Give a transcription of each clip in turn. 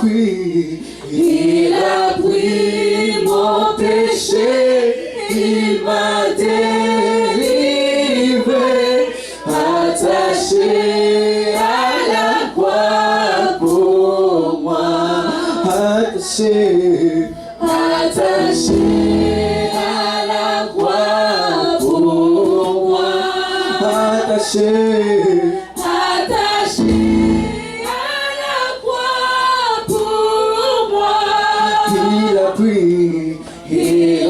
il a pris mon péché, il m'a délivré, attaché à la croix pour moi, attaché à la croix pour moi, attaché à la croix pour moi. Il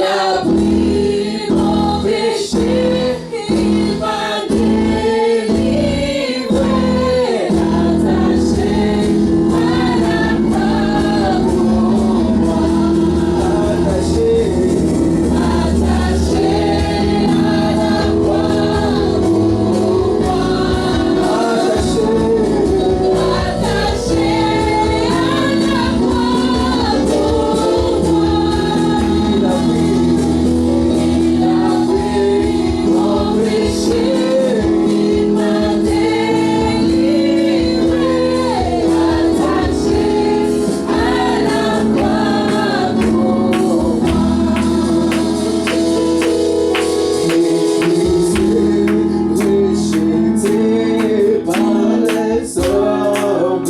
a pris mon péché, il m'a délivré, attaché à la croix pour moi, attaché à la croix pour moi, attaché à la croix pour moi. Il a pris mon péché, il m'a délivré, attaché à la croix pour moi. Rejeté par les hommes,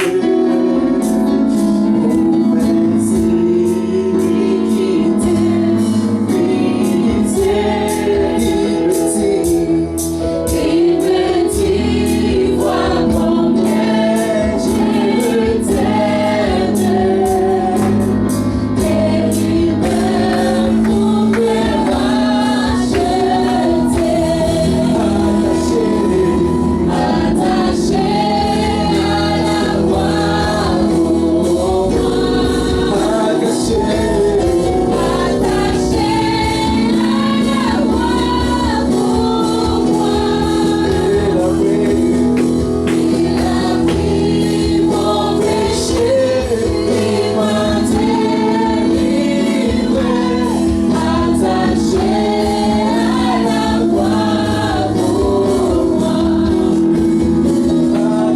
mes iniquités, il me dit, vois combien je t'aime, et il me pouvait racheter, attaché à la croix pour moi, attaché à la croix pour moi. Il a pris mon péché, il m'a délivré, attaché à la croix pour moi, attaché à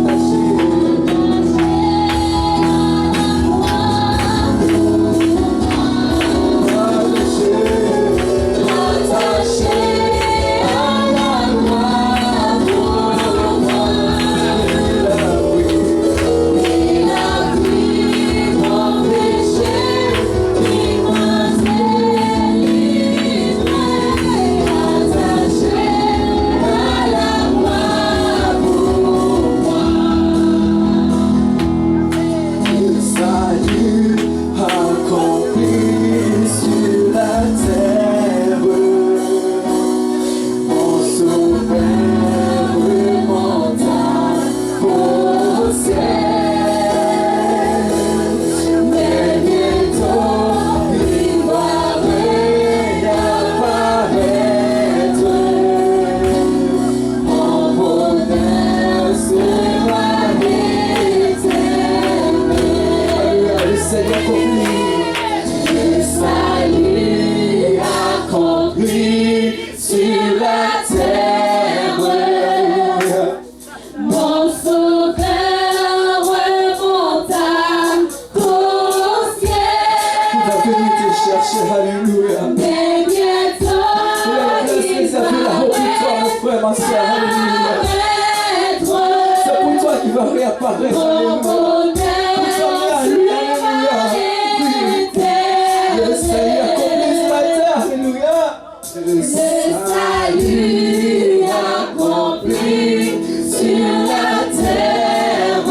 il a pris mon péché, il m'a délivré, attaché à la croix pour moi. Le salut accompli sur la terre, mon sauveur remonta au ciel, mais bientôt il va réapparaître, mon bonheur sera éternel. Le salut accompli sur la terre, mon sauveur remonta au ciel, Alléluia. mais bientôt il va C'est pour toi qui va réapparaître. mon Alléluia. bonheur sera Le Seigneur accomplit sur la terre. Alléluia. le salut accompli sur la terre,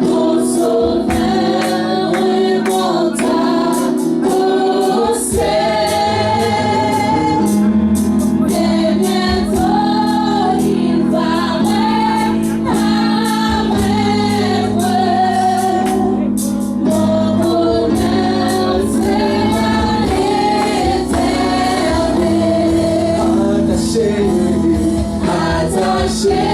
mon sauveur remonta au ciel, mais bientôt il va réapparaître, mon bonheur sera éternel, Attaché. attaché